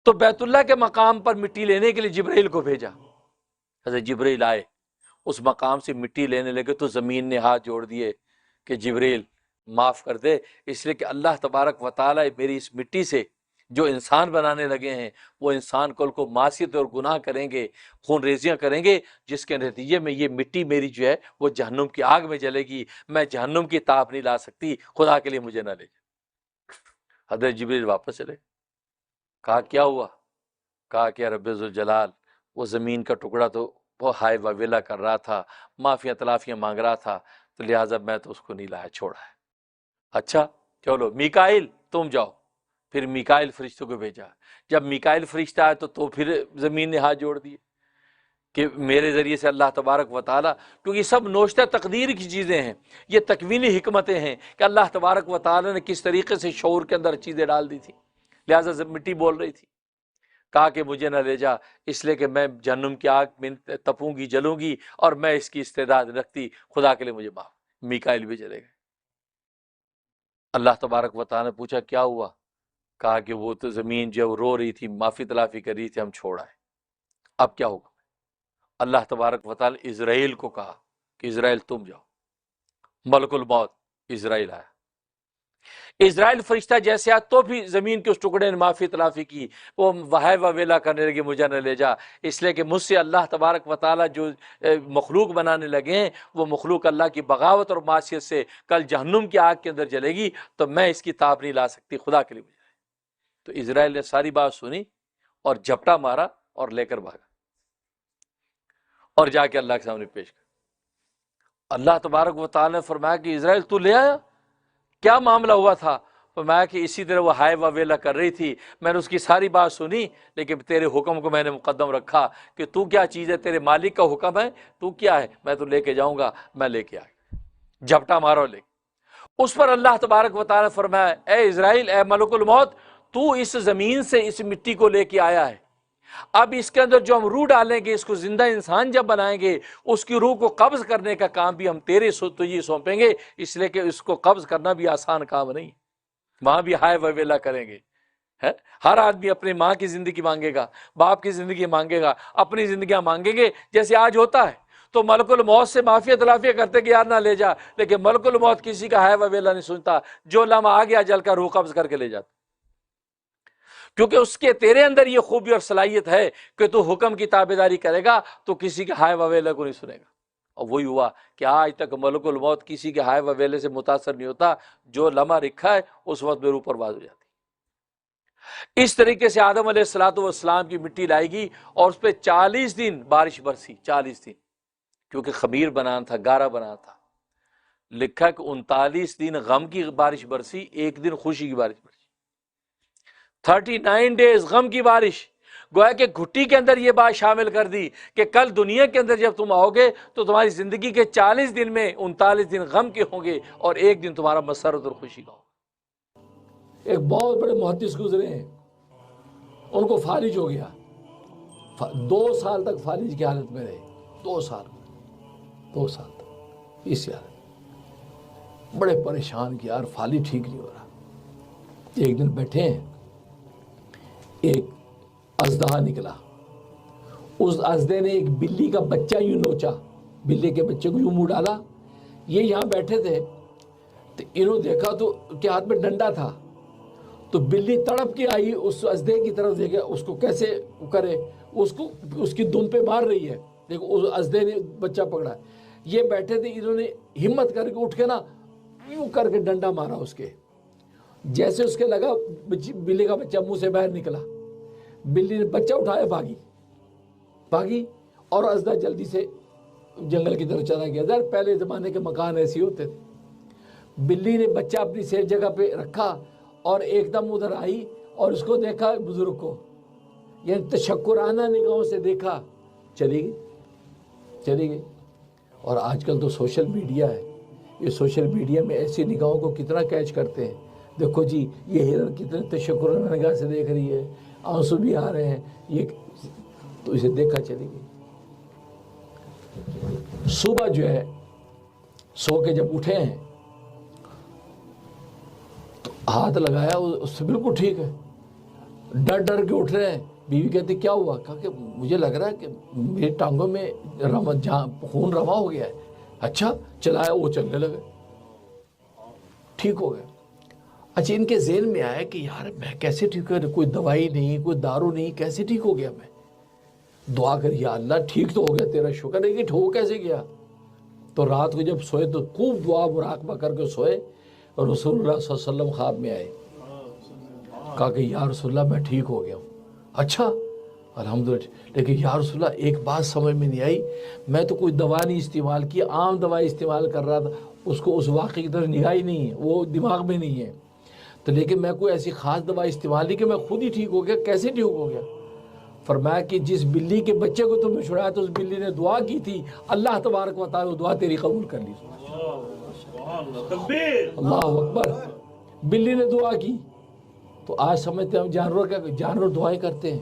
تو بیت اللہ کے مقام پر مٹی لینے کے لیے جبرائیل کو بھیجا. حضرت جبرائیل آئے, اس مقام سے مٹی لینے لگے تو زمین نے ہاتھ جوڑ دیے کہ جبرائیل معاف کر دے, اس لیے کہ اللہ تبارک و تعالیٰ میری اس مٹی سے جو انسان بنانے لگے ہیں وہ انسان کل کو معصیت اور گناہ کریں گے, خون ریزیاں کریں گے, جس کے نتیجے میں یہ مٹی میری جو ہے وہ جہنم کی آگ میں جلے گی. میں جہنم کی تاپ نہیں لا سکتی, خدا کے لیے مجھے نہ لے جا. حضرت جبرائیل واپس چلے. کہا کیا ہوا؟ کہا کہ رب ذوالجلال وہ زمین کا ٹکڑا تو وہ ہائے وویلا کر رہا تھا, معافیاں تلافیاں مانگ رہا تھا, تو لہٰذا میں تو اس کو نہیں لایا, چھوڑا ہے. اچھا چلو میکائیل تم جاؤ. پھر میکائیل فرشتوں کو بھیجا. جب میکائیل فرشتہ آئے تو پھر زمین نے ہاتھ جوڑ دیے کہ میرے ذریعے سے اللہ تبارک و تعالیٰ, کیونکہ یہ سب نوشتہ تقدیر کی چیزیں ہیں, یہ تکوینی حکمتیں ہیں کہ اللہ تبارک و تعالیٰ نے کس طریقے سے شعور کے اندر چیزیں ڈال دی تھی. لہٰذا مٹی بول رہی تھی. کہا کہ مجھے نہ لے جا, اس لیے کہ میں جہنم کی آگ میں تپوں گی, جلوں گی, اور میں اس کی استعداد رکھتی, خدا کے لیے مجھے معاف. میکائیل بھی چلے گئے. اللہ تبارک و تعالیٰ نے پوچھا کیا ہوا؟ کہا کہ وہ تو زمین جو رو رہی تھی, معافی تلافی کر رہی تھی, ہم چھوڑ آئے. اب کیا ہوگا؟ اللہ تبارک و تعالیٰ اسرائیل کو کہا کہ اسرائیل تم جاؤ. ملک الموت اسرائیل آیا. اسرائیل فرشتہ جیسے آیا تو بھی زمین کے اس ٹکڑے نے معافی تلافی کی, وہ وہائے وویلا کرنے لگے مجھے نہ لے جا, اس لیے کہ مجھ سے اللہ تبارک و تعالیٰ جو مخلوق بنانے لگے ہیں وہ مخلوق اللہ کی بغاوت اور معصیت سے کل جہنم کی آگ کے اندر جلے گی, تو میں اس کی تاب نہیں لا سکتی, خدا کے لیے مجھے. تو اسرائیل نے ساری بات سنی اور جھپٹا مارا اور لے کر بھاگا اور جا کے اللہ کے سامنے پیش کر. اللہ تبارک و تعالیٰ نے فرمایا کہ اسرائیل تو لے آیا, کیا معاملہ ہوا تھا؟ فرمایا کہ اسی طرح وہ ہائے وویلا کر رہی تھی, میں نے اس کی ساری بات سنی, لیکن تیرے حکم کو میں نے مقدم رکھا کہ تو کیا چیز ہے, تیرے مالک کا حکم ہے, تو کیا ہے, میں تو لے کے جاؤں گا, میں لے کے آیا. جھپٹا مارو لے. اس پر اللہ تبارک و تعالیٰ نے فرمایا اے اسرائیل, اے ملک الموت, تو اس زمین سے اس مٹی کو لے کے آیا ہے, اب اس کے اندر جو ہم روح ڈالیں گے, اس کو زندہ انسان جب بنائیں گے, اس کی روح کو قبض کرنے کا کام بھی ہم تیرے تجھے سونپیں گے, اس لیے کہ اس کو قبض کرنا بھی آسان کام نہیں. وہاں بھی ہائے وویلا کریں گے. ہر آدمی اپنی ماں کی زندگی مانگے گا, باپ کی زندگی مانگے گا, اپنی زندگیاں مانگیں گے جیسے آج ہوتا ہے. تو ملک الموت سے معافی تلافیہ کرتے کہ یار نہ لے جا, لیکن ملک الموت کسی کا ہائے وویلا نہیں سنتا, جو لمحہ آ گیا جل کر روح قبض کر کے لے جاتا, کیونکہ اس کے تیرے اندر یہ خوبی اور صلاحیت ہے کہ تو حکم کی تابعداری کرے گا تو کسی کے ہائے وویلا کو نہیں سنے گا. اور وہی ہوا کہ آج تک ملک الموت کسی کے ہائے وویلے سے متاثر نہیں ہوتا, جو لمحہ رکھا ہے اس وقت میں روح پرواز ہو جاتی. اس طریقے سے آدم علیہ السلام کی مٹی لائے گی اور اس پہ 40 دن بارش برسی, 40 دن, کیونکہ خمیر بنانا تھا, گارا بنانا تھا. لکھا کہ 39 دن غم کی بارش برسی, ایک دن خوشی کی بارش برسی. 39 ڈیز غم کی بارش. گویا کہ گھٹی کے اندر یہ بات شامل کر دی کہ کل دنیا کے اندر جب تم آؤ گے تو تمہاری زندگی کے 40 دن میں 39 دن غم کے ہوں گے اور ایک دن تمہارا مسرت اور خوشی کا ہوگا. ایک بہت بڑے محدث گزرے ہیں, ان کو فالج ہو گیا, 2 سال تک فالج کی حالت میں رہے, 2 سال تک اسی حالت, بڑے پریشان کہ یار فالج ٹھیک نہیں ہو رہا. ایک دن بیٹھے ہیں, ایک اژدہا نکلا, اس اژدے نے ایک بلی کا بچہ یوں نوچا, بلی کے بچے کو یوں منہ ڈالا. یہ یہاں بیٹھے تھے تو انہوں دیکھا تو کے ہاتھ میں ڈنڈا تھا, تو بلی تڑپ کے آئی اس اژدے کی طرف, دیکھا اس کو کیسے کرے, اس کو اس کی دم پہ مار رہی ہے. دیکھو اس اژدے نے بچہ پکڑا ہے, یہ بیٹھے تھے, انہوں نے ہمت کر کے اٹھ کے نا یوں کر کے ڈنڈا مارا اس کے. جیسے اس کے لگا بلی کا بچہ منہ سے باہر نکلا, بلی نے بچہ اٹھایا, بھاگی اور اژدہا جلدی سے جنگل کی طرف چلا گیا. ذرا پہلے زمانے کے مکان ایسے ہوتے تھے. بلی نے بچہ اپنی سیف جگہ پہ رکھا اور ایک دم ادھر آئی اور اس کو دیکھا بزرگ کو, یعنی تشکرانہ نگاہوں سے دیکھا, چلی گئی. اور آج کل تو سوشل میڈیا ہے, یہ سوشل میڈیا میں ایسی نگاہوں کو کتنا کیچ کرتے ہیں. دیکھو جی یہ ہرن کتنے تشکرانہ نگاہ سے دیکھ رہی ہے, آنسو بھی آ رہے ہیں, یہ تو اسے دیکھا چلی گئی. صبح جو ہے سو کے جب اٹھے ہیں تو ہاتھ لگایا, اس سے بالکل ٹھیک ہے. ڈر ڈر کے اٹھ رہے ہیں. بیوی کہتی کیا ہوا؟ کہا کہ مجھے لگ رہا ہے کہ میری ٹانگوں میں خون رواں ہو گیا ہے. اچھا چلایا، وہ چلنے لگے، ٹھیک ہو گئے. اچھا ان کے ذہن میں آیا کہ یار میں کیسے ٹھیک ہو، کوئی دوائی نہیں، کوئی دارو نہیں، کیسے ٹھیک ہو گیا؟ میں دعا کر یا اللہ ٹھیک تو ہو گیا، تیرا شکر ہے کہ ہو کیسے گیا. تو رات کو جب سوئے تو خوب دعا مراقبہ کر کے سوئے، اور رسول اللہ صلی اللہ علیہ وسلم خواب میں آئے. کہا کہ یا رسول اللہ میں ٹھیک ہو گیا ہوں. اچھا الحمدللہ. لیکن یا رسول اللہ ایک بات سمجھ میں نہیں آئی، میں تو کوئی دوا نہیں استعمال کی، عام دوائی استعمال کر رہا تھا، اس کو اس واقعے کی طرف نگاہ ہی نہیں ہے، وہ دماغ میں نہیں ہے. تو لیکن میں کوئی ایسی خاص دوا استعمال نہیں کہ میں خود ہی ٹھیک ہو گیا. کیسے ٹھیک ہو گیا؟ فرمایا کہ جس بلی کے بچے کو تم نے چھڑایا تو اس بلی نے دعا کی تھی، اللہ تبارک و تعالی دعا تیری قبول کر لی. اللہ اکبر. بلی نے دعا کی. تو آج سمجھتے ہیں ہم جانوروں کا، جانور دعائیں کرتے ہیں.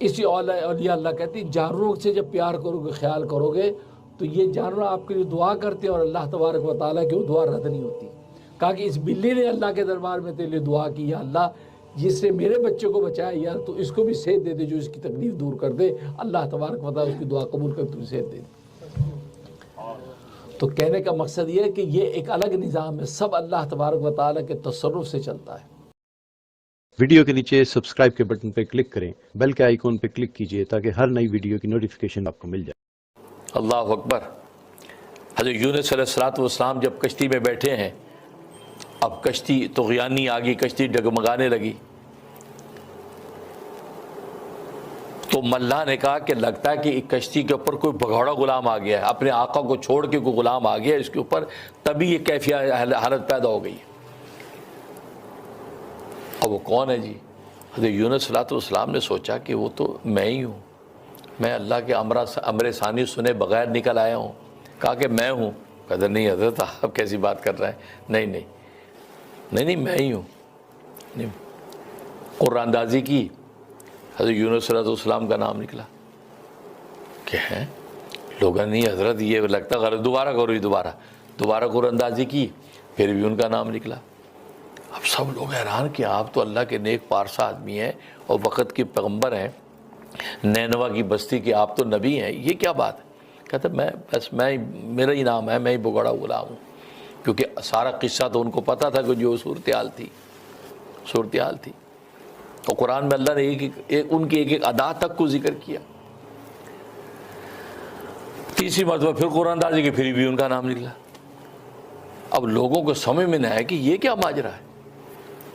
اسی اولیاء اللہ کہتے ہیں جانوروں سے جب پیار کرو گے، خیال کرو گے، تو یہ جانور آپ کے لیے دعا کرتے ہیں اور اللہ تبارک و تعالیٰ کی وہ دعا رد نہیں ہوتی. کہا کہ اس بلی نے اللہ کے دربار میں تیرے لیے دعا کی، یا اللہ جس نے میرے بچے کو بچایا یار تو اس کو بھی صحت دے دے، جو اس کی تکلیف دور کر دے. اللہ تبارک و تعالیٰ اس کی دعا قبول کر تمہیں صحت دے دے. تو کہنے کا مقصد یہ ہے کہ یہ ایک الگ نظام ہے، سب اللہ تبارک و تعالیٰ کے تصرف سے چلتا ہے. ویڈیو کے نیچے سبسکرائب کے بٹن پہ کلک کریں، بیل کے آئیکن پہ کلک کیجئے تاکہ ہر نئی ویڈیو کی نوٹیفیکیشن آپ کو مل جائے. اللہ اکبر. حضرت یونس علیہ السلام جب کشتی میں بیٹھے ہیں، اب کشتی طغیانی آ گئی، کشتی ڈگمگانے لگی. تو ملا نے کہا کہ لگتا ہے کہ کشتی کے اوپر کوئی بھگوڑا غلام آ گیا ہے، اپنے آقا کو چھوڑ کے کوئی غلام آ گیا ہے اس کے اوپر، تبھی یہ کیفیت حالت پیدا ہو گئی ہے. اب وہ کون ہے جی؟ حضرت یونس علیہ السلام نے سوچا کہ وہ تو میں ہی ہوں، میں اللہ کے امر ثانی سنے بغیر نکل آیا ہوں. کہا کہ میں ہوں. کہا نہیں حضرت آپ کیسی بات کر رہے ہیں؟ نہیں میں ہی ہوں. قرآن اندازی کی، حضرت یونس علیہ السلام کا نام نکلا. کہ ہے لوگوں نہیں حضرت یہ لگتا غلط، دوبارہ کرو، دوبارہ قرآن اندازی کی، پھر بھی ان کا نام نکلا. اب سب لوگ حیران کہ آپ تو اللہ کے نیک پارسا آدمی ہیں اور وقت کے پیغمبر ہیں، نینوا کی بستی کے آپ تو نبی ہیں، یہ کیا بات ہے؟ کہتا میں میرا ہی نام ہے، میں ہی بگڑا غلام ہوں. کیونکہ سارا قصہ تو ان کو پتا تھا کہ جو صورتحال تھی. تو قرآن میں اللہ نے ان کی ایک ادا تک کو ذکر کیا. تیسری مرتبہ پھر قرآن اندازی کی، پھر بھی ان کا نام نکلا. اب لوگوں کو سمجھ میں نہ آیا کہ یہ کیا ماجرا ہے.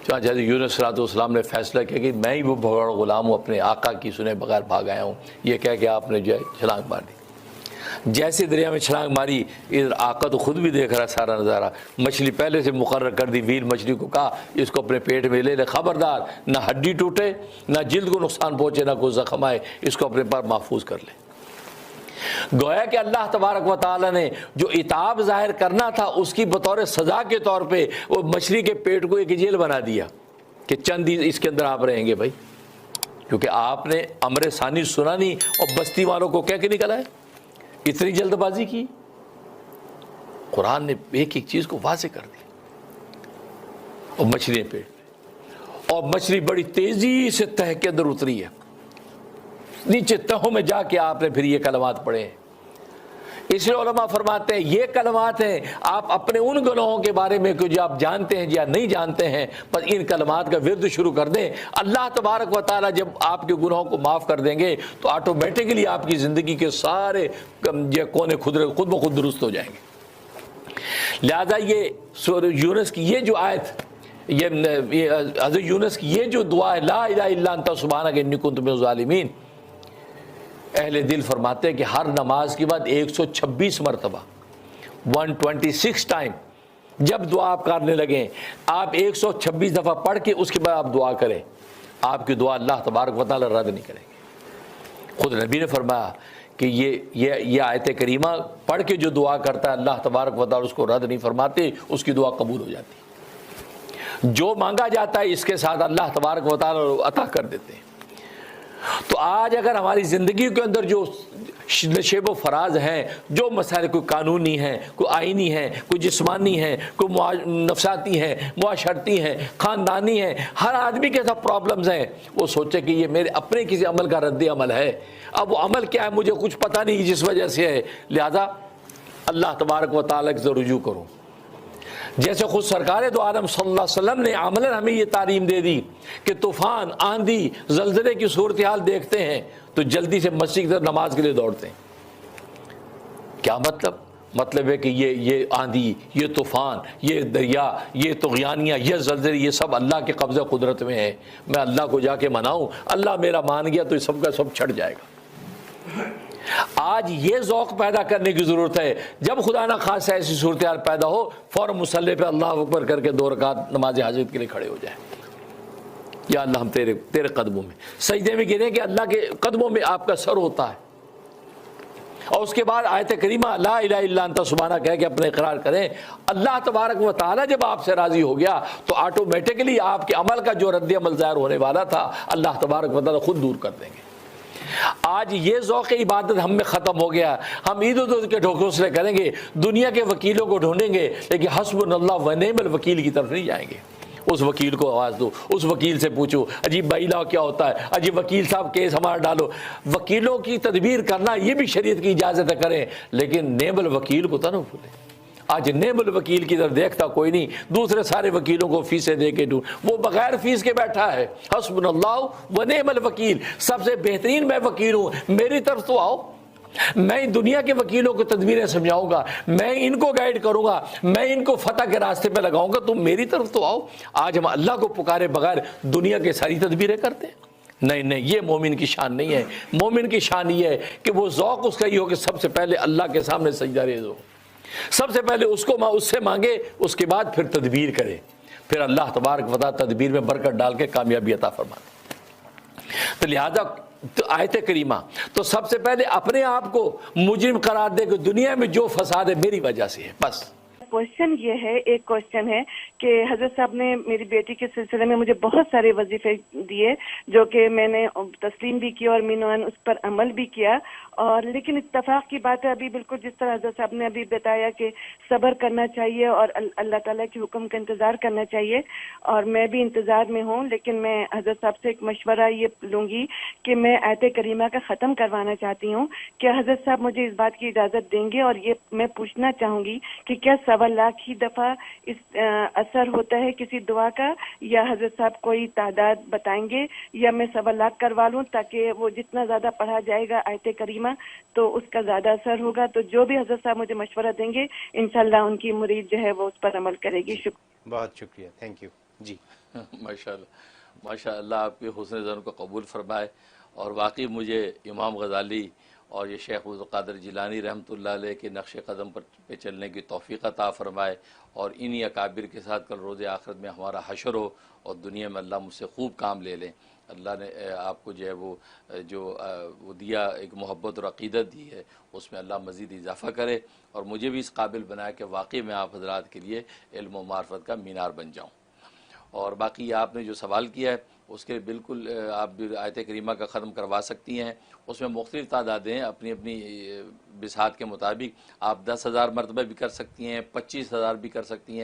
جیسے یونس علیہ السلام نے فیصلہ کیا کہ میں ہی وہ بغیر غلام ہوں، اپنے آقا کی سنے بغیر بھاگ آیا ہوں. یہ کہہ کے آپ نے جو ہے چھلانگ مار دی. جیسے دریا میں چھلانگ ماری، ادھر آقا تو خود بھی دیکھ رہا سارا نظارہ. مچھلی پہلے سے مقرر کر دی، ویل مچھلی کو کہا اس کو اپنے پیٹ میں لے لے، خبردار نہ ہڈی ٹوٹے، نہ جلد کو نقصان پہنچے، نہ کوئی زخم آئے، اس کو اپنے پر محفوظ کر لے. گویا کہ اللہ تبارک و تعالی نے جو عتاب ظاہر کرنا تھا اس کی بطور سزا کے طور پہ وہ مچھلی کے پیٹ کو ایک جیل بنا دیا کہ چند دن اس کے اندر آپ رہیں گے بھائی، کیونکہ آپ نے امر ثانی سنا نہیں اور بستی والوں کو کہہ کے نکلا ہے. اتنی جلد بازی کی. قرآن نے ایک ایک چیز کو واضح کر دی. اور مچھلی پیٹ میں، اور مچھلی بڑی تیزی سے تہ کے اندر اتری ہے. نیچے تہوں میں جا کے آپ نے پھر یہ کلمات پڑھے ہیں. اس لیے علماء فرماتے ہیں یہ کلمات ہیں، آپ اپنے ان گناہوں کے بارے میں جو آپ جانتے ہیں یا نہیں جانتے ہیں، بس ان کلمات کا ورد شروع کر دیں. اللہ تبارک و تعالیٰ جب آپ کے گناہوں کو معاف کر دیں گے تو آٹومیٹکلی آپ کی زندگی کے سارے کونے خود بخود درست ہو جائیں گے. لہذا یہ سورہ یونس کی یہ جو آیت، یہ حضرت یونس کی یہ جو دعا ہے، لا الہ الا انت سبحانک انی کنت من الظالمین، اہل دل فرماتے ہیں کہ ہر نماز کے بعد 126 مرتبہ 126 ٹائم جب دعا آپ کرنے لگیں، آپ 126 دفعہ پڑھ کے اس کے بعد آپ دعا کریں، آپ کی دعا اللہ تبارک و تعالی رد نہیں کریں گے. خود نبی نے فرمایا کہ یہ آیت کریمہ پڑھ کے جو دعا کرتا ہے اللہ تبارک و تعالی اس کو رد نہیں فرماتے، اس کی دعا قبول ہو جاتی ہے. جو مانگا جاتا ہے اس کے ساتھ اللہ تبارک و تعالی عطا کر دیتے ہیں. تو آج اگر ہماری زندگی کے اندر جو نشیب و فراز ہیں، جو مسائل کوئی قانونی ہیں، کوئی آئینی ہیں، کوئی جسمانی ہیں، کوئی نفساتی ہیں، معاشرتی ہیں، خاندانی ہیں، ہر آدمی کے ساتھ پرابلمز ہیں، وہ سوچے کہ یہ میرے اپنے کسی عمل کا رد عمل ہے، اب وہ عمل کیا ہے مجھے کچھ پتہ نہیں جس وجہ سے ہے، لہذا اللہ تبارک و تعالیٰ سے رجوع کروں۔ جیسے خود سرکار دو عالم صلی اللہ علیہ وسلم نے عملاً ہمیں یہ تعلیم دے دی کہ طوفان، آندھی، زلزلے کی صورتحال دیکھتے ہیں تو جلدی سے مسجد کی طرف نماز کے لیے دوڑتے ہیں۔ کیا مطلب ہے کہ یہ آندھی، یہ طوفان، یہ دریا، یہ طغیانیاں، یہ زلزلے، یہ سب اللہ کے قبضہ قدرت میں ہے، میں اللہ کو جا کے مناؤں، اللہ میرا مان گیا تو یہ سب کا سب چھٹ جائے گا۔ آج یہ ذوق پیدا کرنے کی ضرورت ہے، جب خدا نہ خاصہ ایسی صورتحال پیدا ہو فوراً مصلی پہ اللہ اکبر کر کے 2 رکعت نماز حاجت کے لیے کھڑے ہو جائیں۔ یا اللہ ہم تیرے قدموں میں سجدے میں گریں کہ اللہ کے قدموں میں آپ کا سر ہوتا ہے، اور اس کے بعد آیت کریمہ لا الہ الا انت سبحانہ کہہ کے اپنے اقرار کریں۔ اللہ تبارک و تعالیٰ جب آپ سے راضی ہو گیا تو آٹومیٹکلی آپ کے عمل کا جو رد عمل ظاہر ہونے والا تھا اللہ تبارک و تعالیٰ خود دور کر دیں گے۔ آج یہ ذوق عبادت ہم میں ختم ہو گیا، ہم عید ال کے ڈھوکوسلے کریں گے، دنیا کے وکیلوں کو ڈھونڈیں گے، لیکن حسبنا اللہ و نعم الوکیل کی طرف نہیں جائیں گے۔ اس وکیل کو آواز دو، اس وکیل سے پوچھو عجیب بائی لا کیا ہوتا ہے، عجیب وکیل صاحب کیس ہمارا ڈالو۔ وکیلوں کی تدبیر کرنا یہ بھی شریعت کی اجازت ہے کریں، لیکن نعم الوکیل کو تو نہ بھولیں۔ آج نعم الوکیل کی طرف دیکھتا کوئی نہیں، دوسرے سارے وکیلوں کو فیسیں دے کے وہ بغیر فیس کے بیٹھا ہے۔ حسبنا اللہ و نعم الوکیل، سب سے بہترین میں وکیل ہوں، میری طرف تو آؤ، میں دنیا کے وکیلوں کو تدبیریں سمجھاؤں گا، میں ان کو گائیڈ کروں گا، میں ان کو فتح کے راستے پہ لگاؤں گا، تم میری طرف تو آؤ۔ آج ہم اللہ کو پکارے بغیر دنیا کے ساری تدبیریں کرتے ہیں۔ نہیں، یہ مومن کی شان نہیں ہے۔ مومن کی شان یہ ہے کہ وہ ذوق اس کا یہ ہو کہ سب سے پہلے اللہ کے سامنے سجدہ ریز ہو، سب سے پہلے اس سے مانگے، اس کے بعد پھر تدبیر کرے، پھر اللہ تبارک و تعالیٰ تدبیر میں برکت ڈال کے کامیابی عطا فرماتے۔ تو لہذا آیت کریمہ تو سب سے پہلے اپنے آپ کو مجرم قرار دے کہ دنیا میں جو فساد ہے میری وجہ سے ہے، بس۔ کوشچن یہ ہے، ایک کوشچن ہے کہ حضرت صاحب نے میری بیٹی کے سلسلے میں مجھے بہت سارے وظیفے دیے جو کہ میں نے تسلیم بھی کیا اور مینوان اس پر عمل بھی کیا، اور لیکن اتفاق کی بات ہے ابھی بالکل جس طرح حضرت صاحب نے ابھی بتایا کہ صبر کرنا چاہیے اور اللہ تعالیٰ کے حکم کا انتظار کرنا چاہیے، اور میں بھی انتظار میں ہوں، لیکن میں حضرت صاحب سے ایک مشورہ یہ لوں گی کہ میں آیت کریمہ کا ختم کروانا چاہتی ہوں، کیا حضرت صاحب مجھے اس بات کی اجازت دیں گے؟ اور یہ میں پوچھنا چاہوں گی کہ کیا 1.25 لاکھ ہی دفعہ اس اثر ہوتا ہے کسی دعا کا، یا حضرت صاحب کوئی تعداد بتائیں گے، یا میں 1.25 لاکھ کروا لوں تاکہ وہ جتنا زیادہ پڑھا جائے گا آیت کریمہ تو اس کا زیادہ اثر ہوگا؟ تو جو بھی حضرت صاحب مجھے مشورہ دیں گے انشاءاللہ ان کی مرید جو ہے وہ اس پر عمل کرے گی۔ شکریہ، بہت شکریہ، تھینک یو جی۔ ماشاء اللہ آپ کے حسن ظن کو قبول فرمائے، اور واقعی مجھے امام غزالی اور یہ شیخ عبد القادر جیلانی رحمۃ اللہ علیہ کے نقش قدم پہ چلنے کی توفیق عطا فرمائے، اور انہی اکابر کے ساتھ کل روز آخرت میں ہمارا حشر ہو، اور دنیا میں اللہ مجھ سے خوب کام لے لیں۔ اللہ نے آپ کو جو ہے وہ دیا، ایک محبت اور عقیدت دی ہے، اس میں اللہ مزید اضافہ کرے، اور مجھے بھی اس قابل بنائے کہ واقعی میں آپ حضرات کے لیے علم و معرفت کا مینار بن جاؤں۔ اور باقی آپ نے جو سوال کیا ہے اس کے بالکل آپ بھی آیت کریمہ کا ختم کروا سکتی ہیں، اس میں مختلف تعدادیں اپنی اپنی بساط کے مطابق، آپ 10,000 مرتبہ بھی کر سکتی ہیں، 25,000 بھی کر سکتی ہیں۔